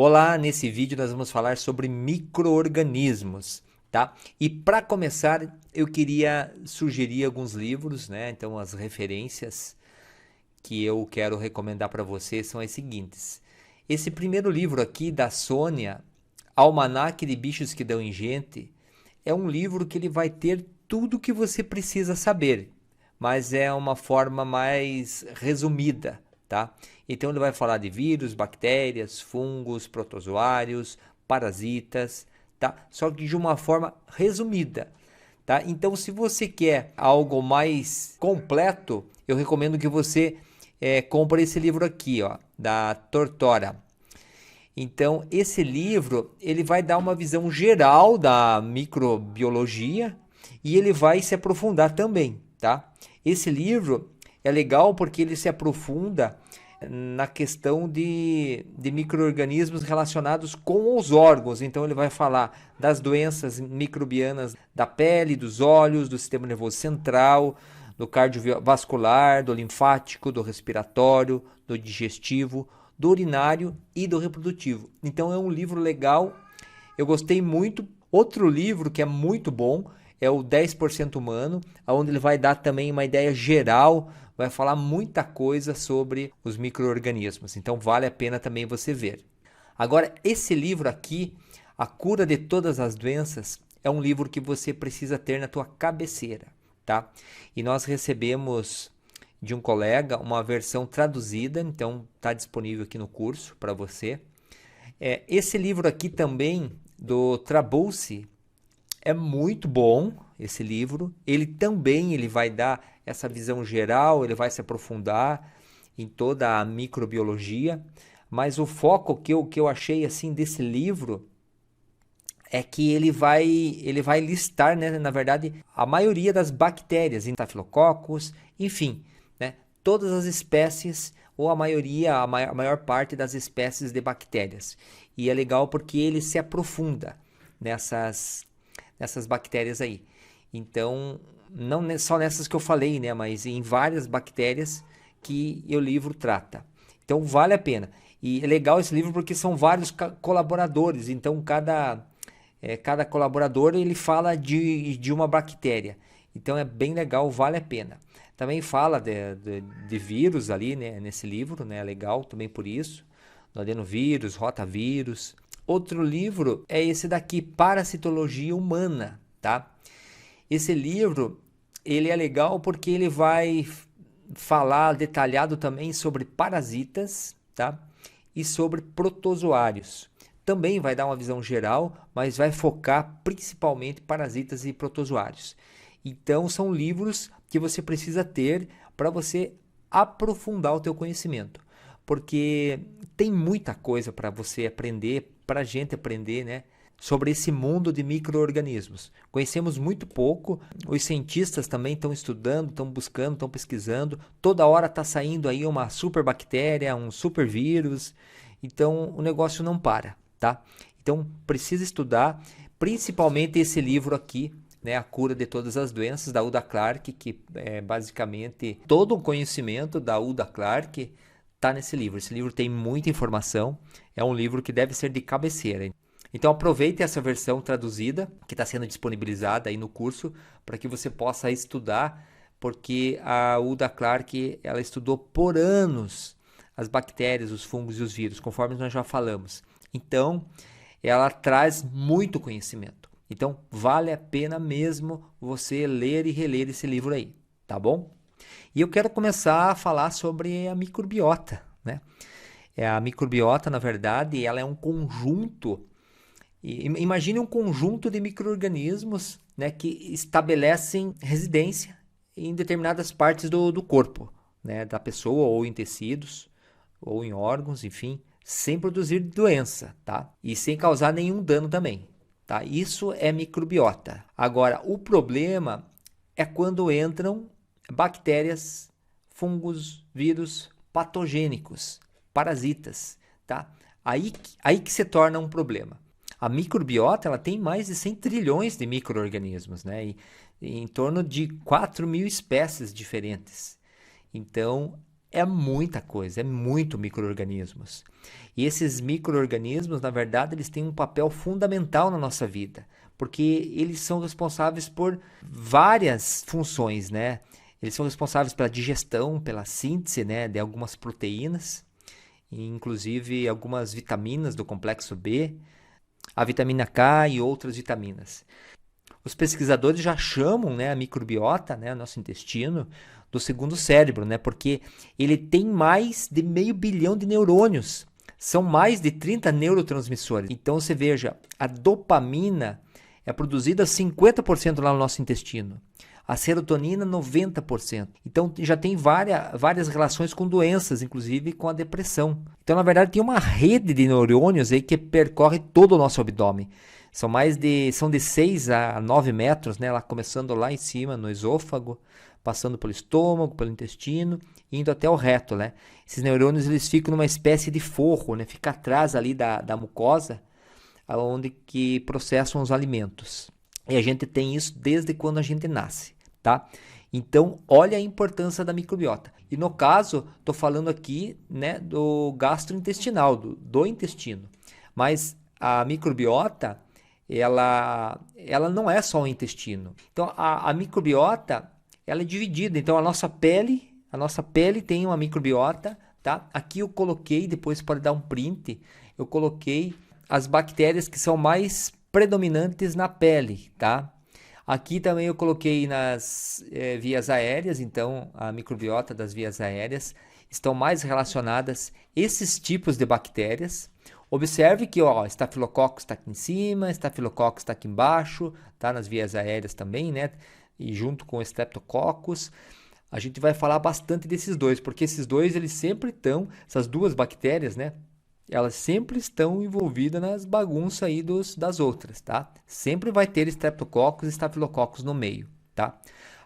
Olá, nesse vídeo nós vamos falar sobre micro-organismos, tá? E para começar, eu queria sugerir alguns livros, né? Então as referências que eu quero recomendar para você são as seguintes. Esse primeiro livro aqui da Sônia, Almanaque de Bichos que Dão em Gente, é um livro que ele vai ter tudo o que você precisa saber, mas é uma forma mais resumida, tá? Então ele vai falar de vírus, bactérias, fungos, protozoários, parasitas, tá? Só que de uma forma resumida, tá? Então se você quer algo mais completo, eu recomendo que você compre esse livro aqui, ó, da Tortora. Então, esse livro, ele vai dar uma visão geral da microbiologia e ele vai se aprofundar também, tá? Esse livro é legal porque ele se aprofunda na questão de micro-organismos relacionados com os órgãos. Então, ele vai falar das doenças microbianas da pele, dos olhos, do sistema nervoso central, do cardiovascular, do linfático, do respiratório, do digestivo, do urinário e do reprodutivo. Então é um livro legal, eu gostei muito. Outro livro que é muito bom é o 10% Humano, onde ele vai dar também uma ideia geral, vai falar muita coisa sobre os micro-organismos. Então vale a pena também você ver. Agora, esse livro aqui, A Cura de Todas as Doenças, é um livro que você precisa ter na tua cabeceira, tá? E nós recebemos de um colega uma versão traduzida, então está disponível aqui no curso para você. Esse livro aqui também, do Trabulsi, é muito bom, esse livro. Ele vai dar essa visão geral, ele vai se aprofundar em toda a microbiologia, mas o foco que eu achei assim desse livro é que ele vai listar, né, na verdade, a maioria das bactérias, estafilococos, enfim, né, todas as espécies, ou a maioria, a maior parte das espécies de bactérias. E é legal porque ele se aprofunda nessas bactérias aí. Então, não só nessas que eu falei, né, mas em várias bactérias que o livro trata. Então, vale a pena. E é legal esse livro porque são vários colaboradores, então cada colaborador ele fala de uma bactéria. Então é bem legal, vale a pena. Também fala de vírus ali, né, nesse livro, né, é legal também por isso. Do adenovírus, rotavírus. Outro livro é esse daqui, Parasitologia Humana, tá? Esse livro, ele é legal porque ele vai falar detalhado também sobre parasitas, tá? E sobre protozoários. Também vai dar uma visão geral, mas vai focar principalmente parasitas e protozoários. Então são livros que você precisa ter para você aprofundar o teu conhecimento, porque tem muita coisa para você aprender, para a gente aprender, né, sobre esse mundo de micro-organismos. Conhecemos muito pouco, os cientistas também estão estudando, estão buscando, estão pesquisando, toda hora está saindo aí uma super bactéria, um super vírus, então o negócio não para, tá? Então precisa estudar, principalmente esse livro aqui, né, A Cura de Todas as Doenças, da Uda Clark, que é basicamente todo o conhecimento da Uda Clark está nesse livro. Esse livro tem muita informação, é um livro que deve ser de cabeceira. Então aproveite essa versão traduzida que está sendo disponibilizada aí no curso para que você possa estudar, porque a Uda Clark ela estudou por anos as bactérias, os fungos e os vírus, conforme nós já falamos. Então ela traz muito conhecimento. Então vale a pena mesmo você ler e reler esse livro aí, tá bom? E eu quero começar a falar sobre a microbiota, né? A microbiota, na verdade, ela é um conjunto. Imagine um conjunto de micro-organismos, né, que estabelecem residência em determinadas partes do corpo, né, da pessoa, ou em tecidos, ou em órgãos, enfim, sem produzir doença, tá? E sem causar nenhum dano também, tá? Isso é microbiota. Agora, o problema é quando entram bactérias, fungos, vírus patogênicos, parasitas, tá? Aí que se torna um problema. A microbiota ela tem mais de 100 trilhões de micro-organismos, né? E em torno de 4.000 espécies diferentes. Então, É muita coisa, é muito micro-organismos. E esses micro-organismos, na verdade, eles têm um papel fundamental na nossa vida, porque eles são responsáveis por várias funções, né? Eles são responsáveis pela digestão, pela síntese, né, de algumas proteínas, inclusive algumas vitaminas do complexo B, a vitamina K e outras vitaminas. Os pesquisadores já chamam, né, a microbiota, né, nosso intestino, do segundo cérebro, né, porque ele tem mais de 500 bilhão de neurônios. São mais de 30 neurotransmissores. Então você veja, a dopamina é produzida 50% lá no nosso intestino. A serotonina, 90%. Então já tem várias relações com doenças, inclusive com a depressão. Então, na verdade, tem uma rede de neurônios aí que percorre todo o nosso abdômen. São de 6 a 9 metros, né? Começando lá em cima, no esôfago, passando pelo estômago, pelo intestino, indo até o reto, né? Esses neurônios eles ficam numa espécie de forro, né? Fica atrás ali da mucosa, onde que processam os alimentos. E a gente tem isso desde quando a gente nasce, tá? Então, olha a importância da microbiota. E no caso, estou falando aqui, né, do gastrointestinal, do intestino. Mas a microbiota, ela não é só o intestino. Então, a microbiota, ela é dividida. Então, a nossa pele tem uma microbiota, tá? Aqui eu coloquei, depois pode dar um print, eu coloquei as bactérias que são mais predominantes na pele, tá? Aqui também eu coloquei nas vias aéreas, então a microbiota das vias aéreas estão mais relacionadas a esses tipos de bactérias. Observe que ó, Staphylococcus está aqui em cima, Staphylococcus está aqui embaixo, tá? Nas vias aéreas também, né? E junto com o Streptococcus. A gente vai falar bastante desses dois, porque esses dois eles sempre estão, essas duas bactérias, né? Elas sempre estão envolvidas nas bagunças aí das outras, tá? Sempre vai ter Streptococcus e Staphylococcus no meio, tá?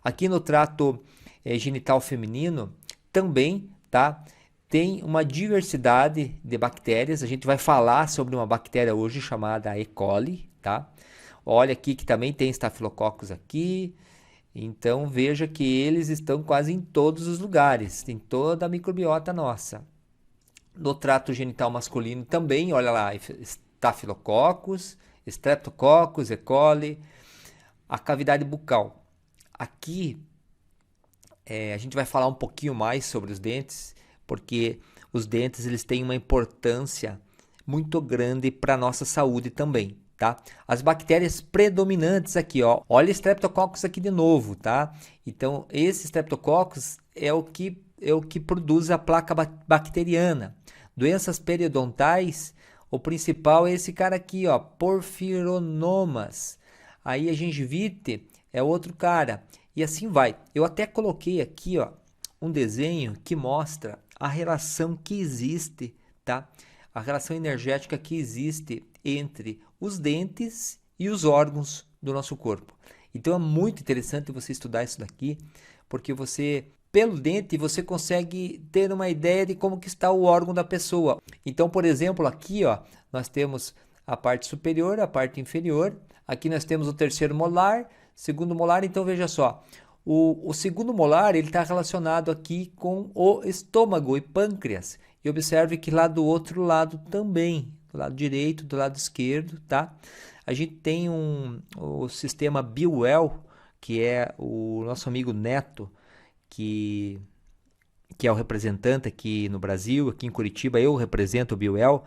Aqui no trato genital feminino também, tá? Tem uma diversidade de bactérias. A gente vai falar sobre uma bactéria hoje chamada E. coli, tá? Olha aqui que também tem Staphylococcus aqui. Então veja que eles estão quase em todos os lugares, em toda a microbiota nossa. No trato genital masculino também, olha lá, Staphylococcus, Streptococcus, E. coli, a cavidade bucal. Aqui a gente vai falar um pouquinho mais sobre os dentes, porque os dentes eles têm uma importância muito grande para a nossa saúde também, tá? As bactérias predominantes aqui, ó, olha o Streptococcus aqui de novo, tá? Então, esse Streptococcus é o que produz a placa bacteriana. Doenças periodontais, o principal é esse cara aqui, ó, Porphyromonas. Aí a gengivite é outro cara. E assim vai. Eu até coloquei aqui, ó, um desenho que mostra a relação que existe, tá? A relação energética que existe entre os dentes e os órgãos do nosso corpo. Então é muito interessante você estudar isso daqui, porque pelo dente, você consegue ter uma ideia de como que está o órgão da pessoa. Então, por exemplo, aqui, ó, nós temos a parte superior, a parte inferior. Aqui nós temos o terceiro molar, segundo molar. Então, veja só, o segundo molar ele está relacionado aqui com o estômago e pâncreas. E observe que lá do outro lado também, do lado direito, do lado esquerdo, tá? A gente tem o sistema Biwell, que é o nosso amigo Neto, que é o representante aqui no Brasil, aqui em Curitiba, eu represento o Biwell,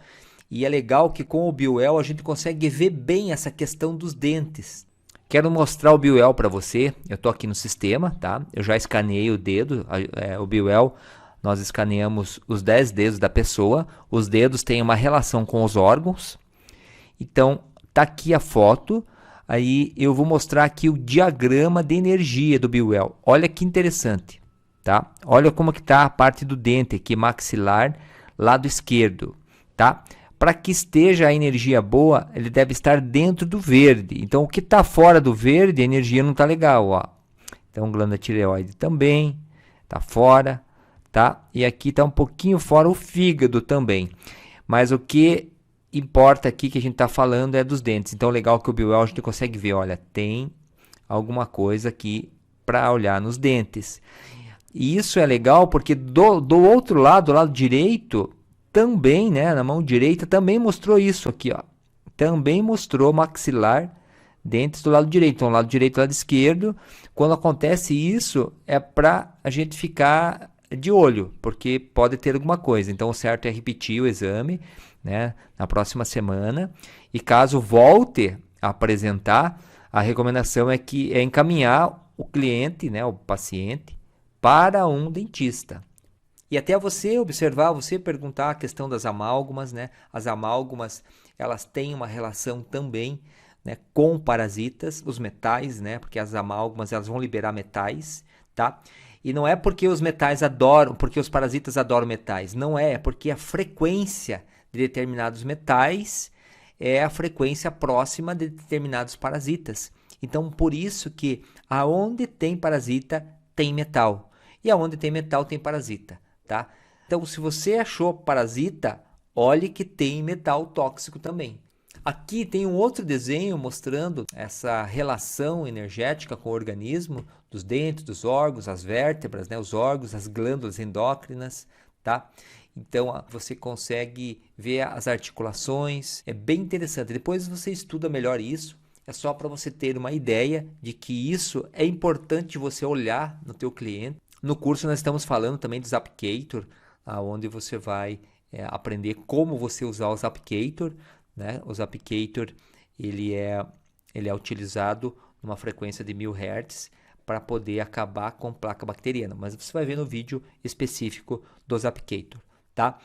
e é legal que com o Biwell a gente consegue ver bem essa questão dos dentes. Quero mostrar o Biwell para você, eu estou aqui no sistema, tá? Eu já escaneei o dedo, o Biwell, nós escaneamos os 10 dedos da pessoa, os dedos têm uma relação com os órgãos, então tá aqui a foto. Aí eu vou mostrar aqui o diagrama de energia do Biwell. Olha que interessante, tá? Olha como que tá a parte do dente aqui, maxilar, lado esquerdo, tá? Para que esteja a energia boa, ele deve estar dentro do verde. Então, o que está fora do verde, a energia não está legal, ó. Então, glândula tireoide também está fora, tá? E aqui está um pouquinho fora o fígado também. Mas o que importa aqui que a gente está falando é dos dentes. Então, legal que o Biwell a gente consegue ver, olha, tem alguma coisa aqui para olhar nos dentes. E isso é legal porque do outro lado, do lado direito, também, né, na mão direita, também mostrou isso aqui, ó. Também mostrou maxilar dentes do lado direito. Então, lado direito e lado esquerdo. Quando acontece isso, é para a gente ficar de olho, porque pode ter alguma coisa. Então, o certo é repetir o exame, né, na próxima semana. E caso volte a apresentar, a recomendação é encaminhar o cliente, né, o paciente, para um dentista. E até você observar, você perguntar a questão das amálgamas, né? As amálgamas, elas têm uma relação também, né, com parasitas, os metais, né? Porque as amálgamas, elas vão liberar metais, tá? E não é porque os metais adoram, porque os parasitas adoram metais, não é porque a frequência de determinados metais é a frequência próxima de determinados parasitas. Então, por isso que aonde tem parasita, tem metal. E aonde tem metal, tem parasita. Tá? Então, se você achou parasita, olhe que tem metal tóxico também. Aqui tem um outro desenho mostrando essa relação energética com o organismo, dos dentes, dos órgãos, as vértebras, né, os órgãos, as glândulas endócrinas, tá? Então, você consegue ver as articulações, é bem interessante. Depois você estuda melhor isso, é só para você ter uma ideia de que isso é importante você olhar no teu cliente. No curso nós estamos falando também do Zapcator, onde você vai aprender como você usar o Zapcator, né? O Zapcator ele é utilizado numa frequência de 1000 Hz para poder acabar com placa bacteriana, mas você vai ver no vídeo específico do Zapcator, tá?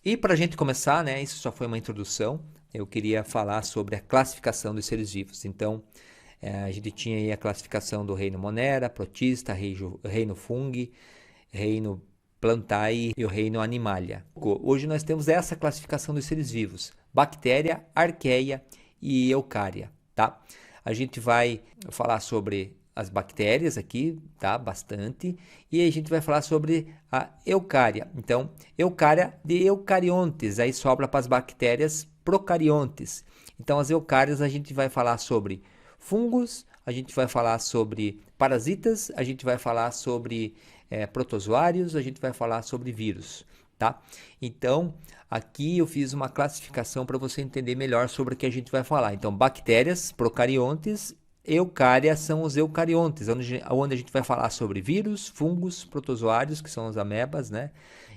E para a gente começar, né? Isso só foi uma introdução. Eu queria falar sobre a classificação dos seres vivos. Então, a gente tinha aí a classificação do reino Monera, Protista, reino Fungi, reino Plantae e o reino Animalia. Hoje nós temos essa classificação dos seres vivos: bactéria, arqueia e eucária, tá? A gente vai falar sobre as bactérias aqui, tá? Bastante. E a gente vai falar sobre a eucária. Então, eucária de eucariontes, aí sobra para as bactérias procariontes. Então, as eucárias a gente vai falar sobre fungos, a gente vai falar sobre parasitas, a gente vai falar sobre protozoários, a gente vai falar sobre vírus, tá? Então, aqui eu fiz uma classificação para você entender melhor sobre o que a gente vai falar. Então, bactérias, procariontes, eucárias são os eucariontes, onde a gente vai falar sobre vírus, fungos, protozoários, que são as amebas, né?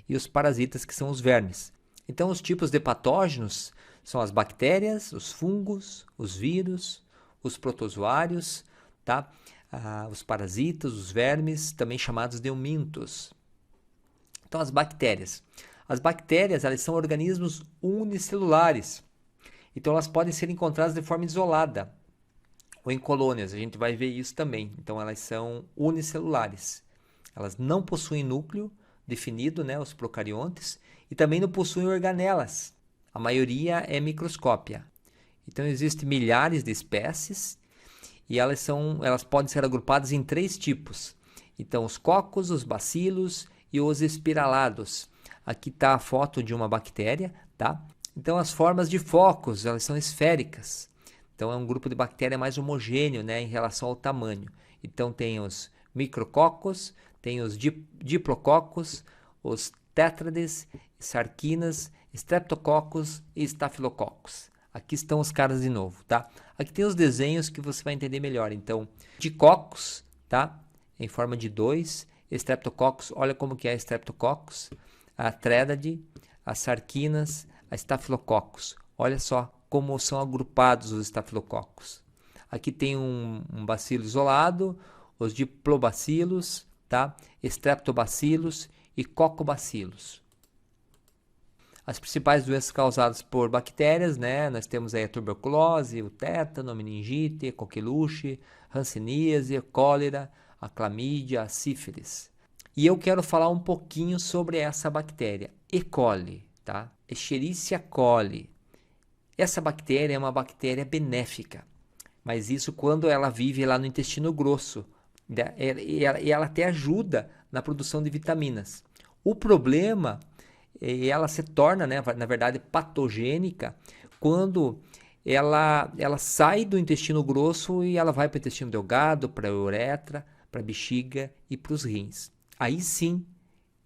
E os parasitas, que são os vermes. Então, os tipos de patógenos são as bactérias, os fungos, os vírus, os protozoários, tá? Os parasitas, os vermes, também chamados de eumintos. Então, as bactérias. As bactérias, elas são organismos unicelulares. Então, elas podem ser encontradas de forma isolada ou em colônias. A gente vai ver isso também. Então, elas são unicelulares. Elas não possuem núcleo definido, né, os procariontes, e também não possuem organelas. A maioria é microscópia. Então, existem milhares de espécies e elas podem ser agrupadas em 3 tipos. Então, os cocos, os bacilos e os espiralados. Aqui está a foto de uma bactéria, tá? Então, as formas de focos, elas são esféricas. Então, é um grupo de bactéria mais homogêneo, né, em relação ao tamanho. Então, tem os micrococos, tem os diplococos, os tétrades, sarquinas, streptococcus e estafilococos. Aqui estão os caras de novo, tá? Aqui tem os desenhos que você vai entender melhor. Então, dicocos, tá? Em forma de 2. Streptococcus, olha como que é Streptococcus. A trédade, as sarquinas, a estafilococcus. Olha só como são agrupados os estafilococos. Aqui tem um bacilo isolado, os diplobacilos, tá? Streptobacilos e cocobacilos. As principais doenças causadas por bactérias, né? Nós temos aí a tuberculose, o tétano, a meningite, a coqueluche, hanseníase, cólera, a clamídia, a sífilis. E eu quero falar um pouquinho sobre essa bactéria, E. coli, tá? Escherichia coli. Essa bactéria é uma bactéria benéfica, mas isso quando ela vive lá no intestino grosso. E ela até ajuda na produção de vitaminas. O problema ela se torna, né, na verdade, patogênica quando ela sai do intestino grosso e ela vai para o intestino delgado, para a uretra, para a bexiga e para os rins. aí sim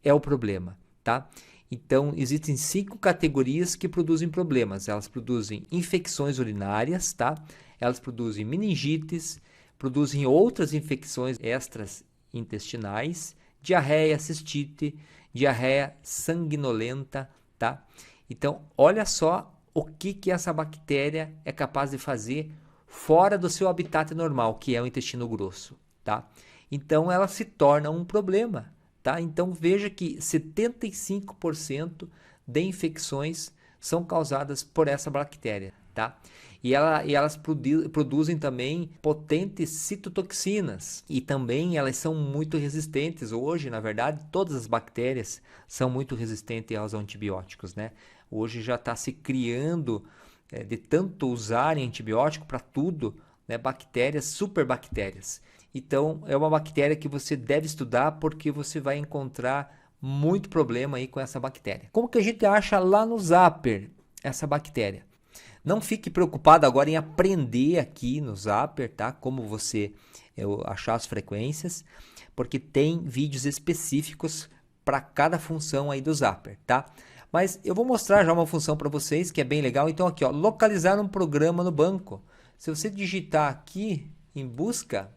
é o problema, tá? Então, existem 5 categorias que produzem problemas. Elas produzem infecções urinárias, tá? Elas produzem meningites, produzem outras infecções extras intestinais, diarreia, cistite, diarreia sanguinolenta, tá? Então, olha só o que essa bactéria é capaz de fazer fora do seu habitat normal, que é o intestino grosso, tá? Então, ela se torna um problema, tá? Então, veja que 75% de infecções são causadas por essa bactéria, tá? E elas produzem também potentes citotoxinas e também elas são muito resistentes. Hoje, na verdade, todas as bactérias são muito resistentes aos antibióticos, né? Hoje já está se criando, de tanto usarem antibiótico para tudo, né, bactérias, superbactérias. Então, é uma bactéria que você deve estudar porque você vai encontrar muito problema aí com essa bactéria. Como que a gente acha lá no Zapper essa bactéria? Não fique preocupado agora em aprender aqui no Zapper, tá? Como você achar as frequências, porque tem vídeos específicos para cada função aí do Zapper, tá? Mas eu vou mostrar já uma função para vocês que é bem legal. Então aqui, ó, localizar um programa no banco. Se você digitar aqui em busca,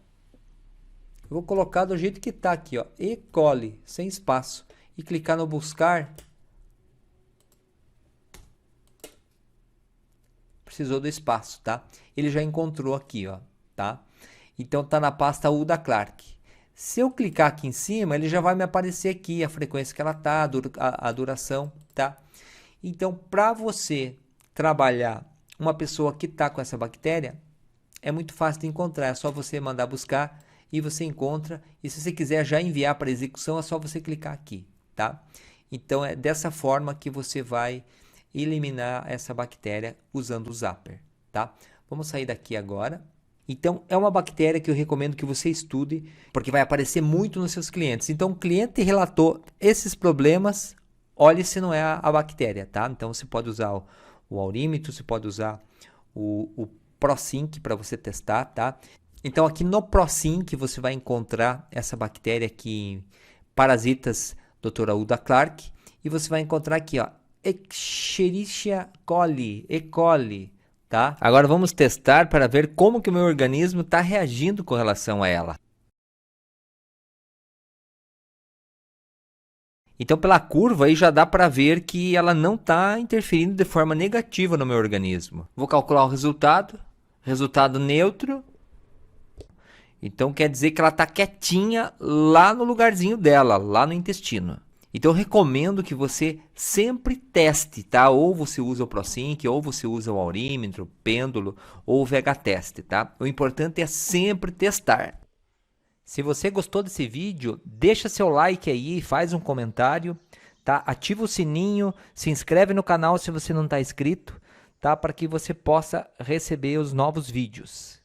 eu vou colocar do jeito que está aqui, ó, E. coli, sem espaço, e clicar no buscar. Precisou do espaço, tá? Ele já encontrou aqui, ó, tá? Então tá na pasta Uda Clark. Se eu clicar aqui em cima, ele já vai me aparecer aqui a frequência que ela tá, a duração, tá? Então, para você trabalhar uma pessoa que tá com essa bactéria, é muito fácil de encontrar, é só você mandar buscar e você encontra. E se você quiser já enviar para execução, é só você clicar aqui, tá? Então é dessa forma que você vai eliminar essa bactéria usando o Zapper, tá? Vamos sair daqui agora. Então, é uma bactéria que eu recomendo que você estude, porque vai aparecer muito nos seus clientes. Então, o cliente relatou esses problemas, olhe se não é a bactéria, tá? Então, você pode usar o aurímetro, você pode usar o ProSync para você testar, tá? Então, aqui no ProSync você vai encontrar essa bactéria aqui, Parasitas Dra. Uda Clark, e você vai encontrar aqui, ó, Escherichia coli, E. coli, tá? Agora vamos testar para ver como que o meu organismo está reagindo com relação a ela. Então, pela curva aí já dá para ver que ela não está interferindo de forma negativa no meu organismo. Vou calcular o resultado neutro. Então quer dizer que ela está quietinha lá no lugarzinho dela, lá no intestino. Então eu recomendo que você sempre teste, tá? Ou você usa o ProSync, ou você usa o aurímetro, o pêndulo, ou o VH-teste, tá? O importante é sempre testar. Se você gostou desse vídeo, deixa seu like aí, faz um comentário, tá? Ativa o sininho, se inscreve no canal se você não está inscrito, tá? Para que você possa receber os novos vídeos.